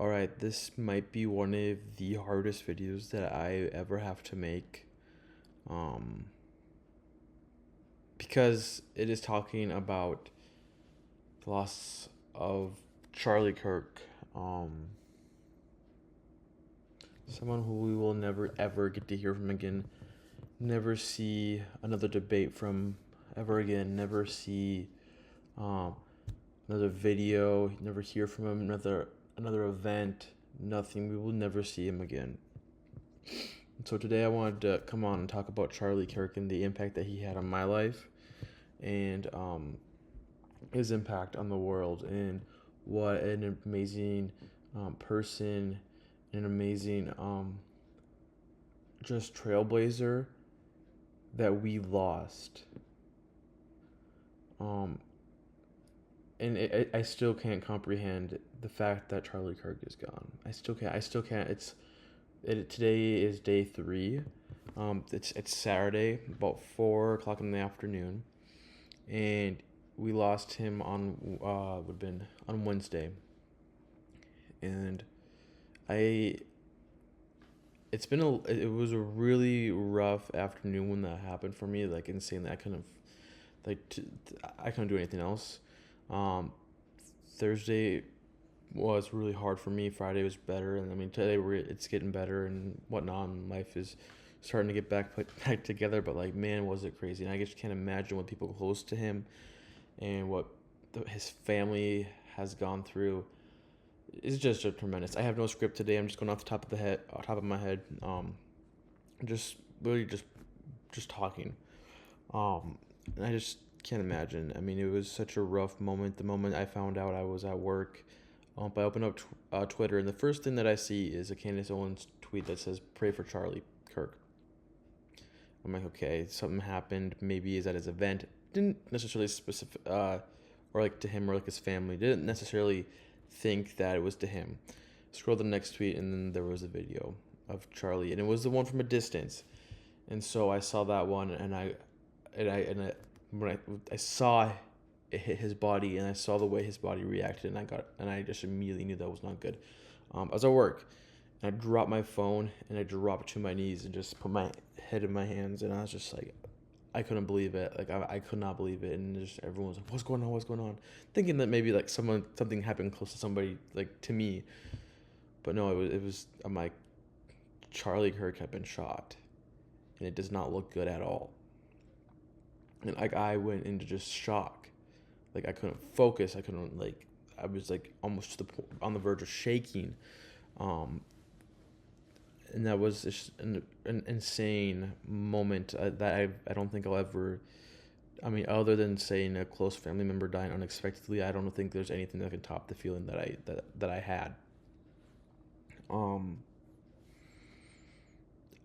Alright, this might be one of the hardest videos that I ever have to make. Um, because it is talking about the loss of Charlie Kirk. Someone who we will never ever get to hear from again. Never see another debate from ever again. Never see um, another video. Never hear from him. Another event. Nothing. We will never see him again. So today I wanted to come on and talk about Charlie Kirk and the impact that he had on my life and his impact on the world and what an amazing person, an amazing just trailblazer that we lost. Um, I still can't comprehend the fact that Charlie Kirk is gone. I still can't. Today is day 3. It's Saturday, about 4 o'clock in the afternoon, and we lost him on would have been on Wednesday, and I. It was a really rough afternoon when that happened for me. Like insane that I couldn't do anything else. Um, Thursday was really hard for me. Friday was better, and I mean today it's getting better and whatnot. And life is starting to get back together. But like, man, was it crazy? And I just can't imagine what people close to him and what his family has gone through. It's just a tremendous. I have no script today. I'm just going off the top of my head. Just really just talking. And I just can't imagine. I mean, it was such a rough moment. The moment I found out I was at work, I opened up Twitter, and the first thing that I see is a Candace Owens tweet that says, "Pray for Charlie Kirk." I'm like, okay, something happened. Maybe is at his event. Didn't necessarily specific, or like to him or like his family. Didn't necessarily think that it was to him. Scroll the next tweet, and then there was a video of Charlie, and it was the one from a distance. And so I saw that one, when I saw it hit his body, and I saw the way his body reacted, and I just immediately knew that was not good. I was at work, and I dropped my phone, and I dropped to my knees, and just put my head in my hands, and I was just like, I couldn't believe it. Like I could not believe it, and just everyone was like, "What's going on? What's going on?" Thinking that maybe like something happened close to somebody, like to me, but no, it was. I'm like, Charlie Kirk had been shot, and it does not look good at all. And like I went into just shock, like I couldn't focus. I was like almost on the verge of shaking, um, and that was just an insane moment that I don't think I'll ever. I mean, other than saying a close family member dying unexpectedly, I don't think there's anything that can top the feeling that I had. Um,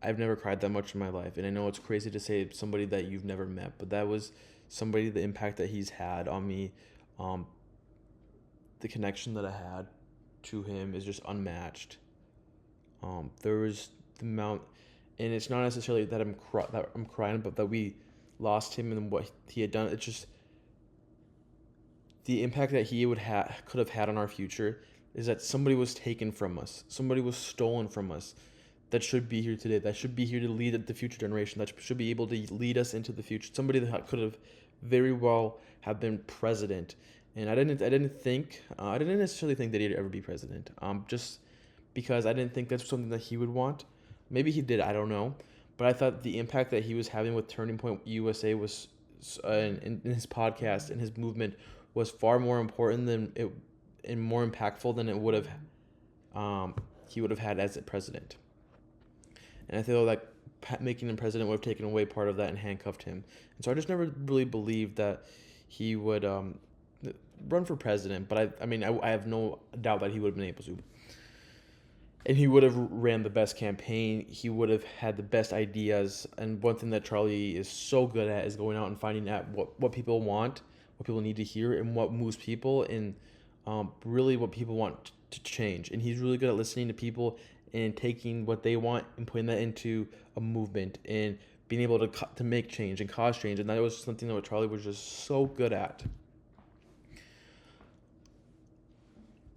I've never cried that much in my life, and I know it's crazy to say somebody that you've never met, but that was somebody. The impact that he's had on me, um, the connection that I had to him is just unmatched. There was the amount, and it's not necessarily that that I'm crying, but that we lost him and what he had done. It's just the impact that he could have had on our future is that somebody was taken from us, somebody was stolen from us, that should be here today, that should be here to lead the future generation, that should be able to lead us into the future. Somebody that could have very well have been president, and I didn't necessarily think that he'd ever be president. Just because I didn't think that's something that he would want. Maybe he did, I don't know. But I thought the impact that he was having with Turning Point USA was, in his podcast and his movement, was far more important than it, and more impactful than it would have, he would have had as a president. And I feel like making him president would have taken away part of that and handcuffed him. And so I just never really believed that he would run for president. But I have no doubt that he would have been able to. And he would have ran the best campaign. He would have had the best ideas. And one thing that Charlie is so good at is going out and finding out what people want, what people need to hear, and what moves people, and really what people want to change. And he's really good at listening to people and taking what they want and putting that into a movement and being able to make change and cause change. And that was something that Charlie was just so good at.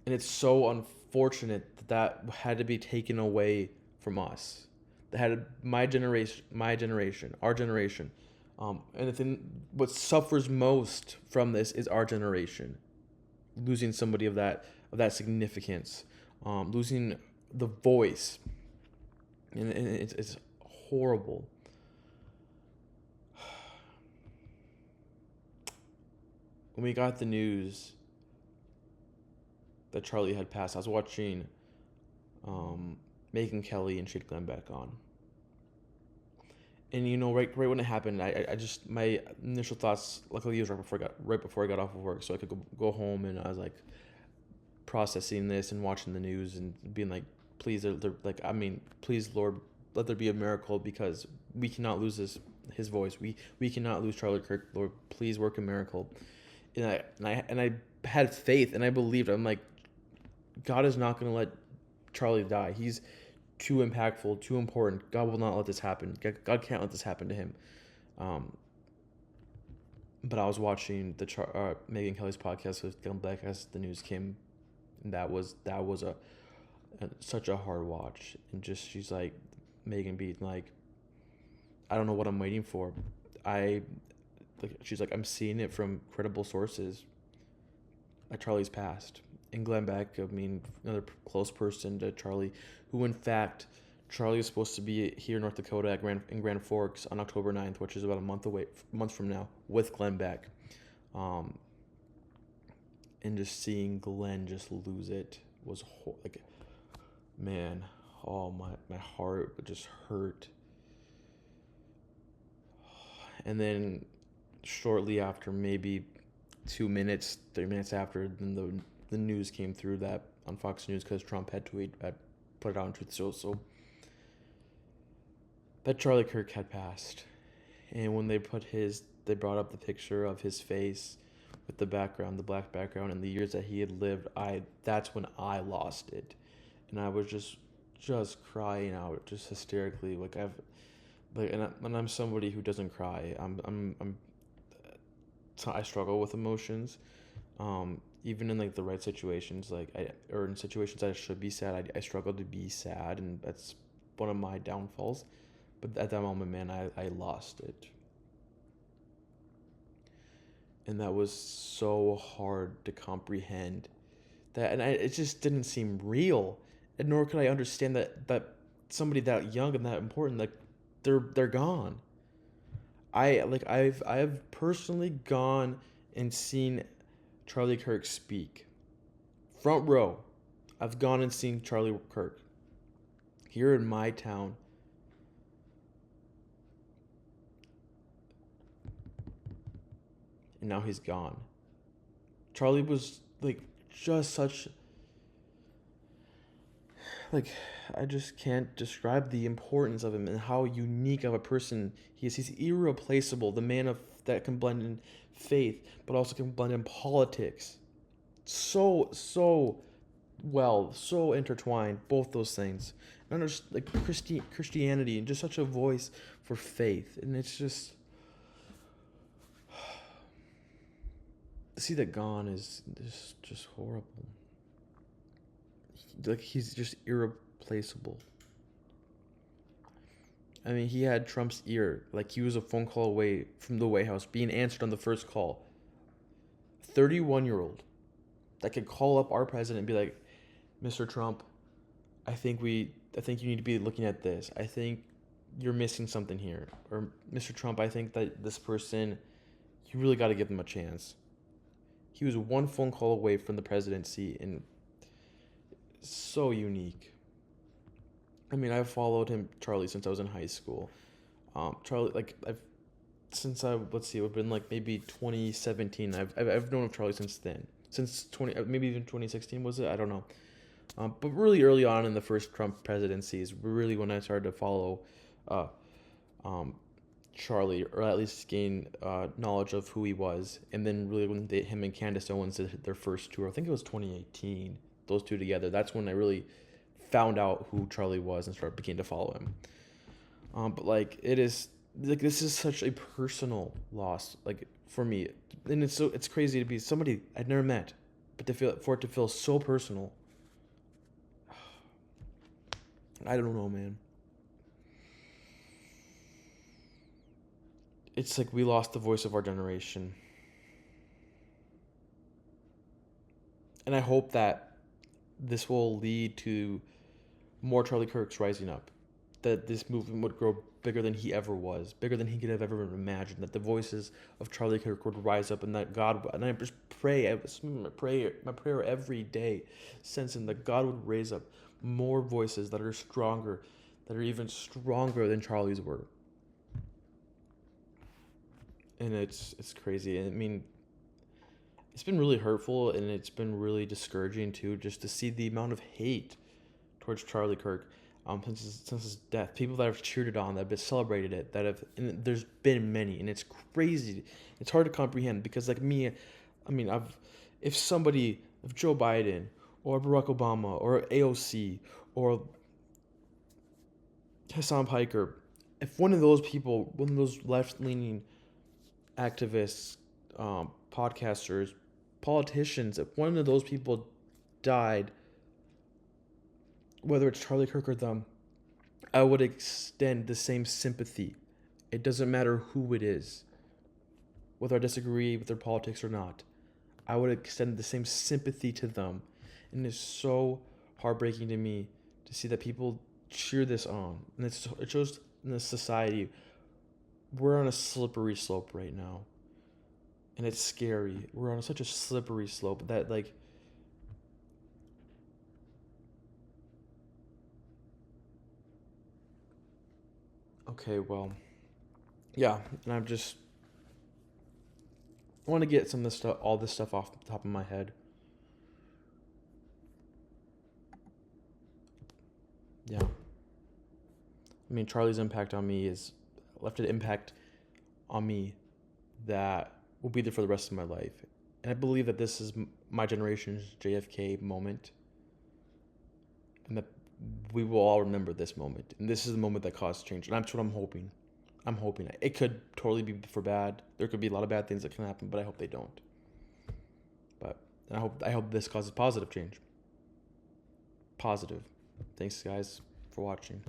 And it's so unfortunate that had to be taken away from us. That had my generation, our generation. And the thing, what suffers most from this is our generation losing somebody of that significance, losing the voice, and it's horrible. When we got the news that Charlie had passed, I was watching Megan Kelly and Shade Glenn back on. And right when it happened, I just my initial thoughts. Luckily, it was right before I got off of work, so I could go home, and I was like processing this and watching the news and being like, please, please, Lord, let there be a miracle, because we cannot lose his voice. We cannot lose Charlie Kirk. Lord, please work a miracle. And I had faith, and I believed. I'm like, God is not going to let Charlie die. He's too impactful, too important. God will not let this happen. God can't let this happen to him. But I was watching the Megan Kelly's podcast with Dylan Black as the news came, and that was such a hard watch. And just she's like, Megan being like, I don't know what I'm waiting for. She's like, I'm seeing it from credible sources that Charlie's passed. And Glenn Beck, another close person to Charlie, who in fact, Charlie is supposed to be here in North Dakota in Grand Forks on October 9th, which is about a month from now, with Glenn Beck. And just seeing Glenn just lose it was man, oh my heart just hurt. And then shortly after, maybe 3 minutes after, then the news came through that on Fox News, because Trump had put it out on Truth Social, that Charlie Kirk had passed. And when they brought up the picture of his face with the black background, and the years that he had lived, that's when I lost it, and I was just crying out, just hysterically, and I'm somebody who doesn't cry. I struggle with emotions, even in the right situations, or in situations that I should be sad. I struggle to be sad, and that's one of my downfalls. But at that moment, man, I lost it, and that was so hard to comprehend. It just didn't seem real, and nor could I understand that somebody that young and that important, they're gone. I've personally gone and seen Charlie Kirk speak. Front row. I've gone and seen Charlie Kirk here in my town. And now he's gone. Charlie was just such, I just can't describe the importance of him and how unique of a person he is. He's irreplaceable. The man that can blend in faith, but also can blend in politics. So well, so intertwined, both those things. And there's Christianity, and just such a voice for faith. And it's just, to see that gone is just horrible. He's just irreplaceable. He had Trump's ear. He was a phone call away from the White House, being answered on the first call. 31-year-old that could call up our president and be like, Mr. Trump, I think you need to be looking at this. I think you're missing something here. Or, Mr. Trump, I think that this person, you really got to give them a chance. He was one phone call away from the presidency, and so unique. I've followed Charlie, since I was in high school. Charlie, it would have been maybe 2017. I've known of Charlie since then. Since maybe even 2016, was it? I don't know. But really early on in the first Trump presidencies, really when I started to follow Charlie, or at least gain knowledge of who he was. And then really when him and Candace Owens did their first tour, I think it was 2018, those two together, that's when I really found out who Charlie was and began to follow him. But this is such a personal loss, for me. And it's crazy to be somebody I'd never met, but for it to feel so personal. I don't know, man. It's like we lost the voice of our generation. And I hope that this will lead to more Charlie Kirks rising up. That this movement would grow bigger than he ever was, bigger than he could have ever imagined. That the voices of Charlie Kirk would rise up, and that God, and I just pray, my prayer every day, sensing that God would raise up more voices that are stronger, that are even stronger than Charlie's were. And it's crazy. I mean, it's been really hurtful, and it's been really discouraging too, just to see the amount of hate towards Charlie Kirk, since his death. People that have cheered it on, that have celebrated it, that have, and there's been many, and it's crazy. It's hard to comprehend because, like me, I mean, if Joe Biden or Barack Obama or AOC or Hassan Piker, if one of those people, one of those left-leaning activists, podcasters, politicians, if one of those people died, whether it's Charlie Kirk or them, I would extend the same sympathy. It doesn't matter who it is, whether I disagree with their politics or not. I would extend the same sympathy to them. And it's so heartbreaking to me to see that people cheer this on. And it shows in this society, we're on a slippery slope right now. And it's scary. We're on such a slippery slope that, like, okay, well, yeah, and I want to get some of this stuff, all this stuff off the top of my head. Yeah. I mean, Charlie's impact on me is left an impact on me that will be there for the rest of my life. And I believe that this is my generation's JFK moment, and that we will all remember this moment. And this is the moment that caused change. And that's what I'm hoping. I'm hoping. It could totally be for bad. There could be a lot of bad things that can happen, but I hope they don't. But I hope this causes positive change. Positive. Thanks, guys, for watching.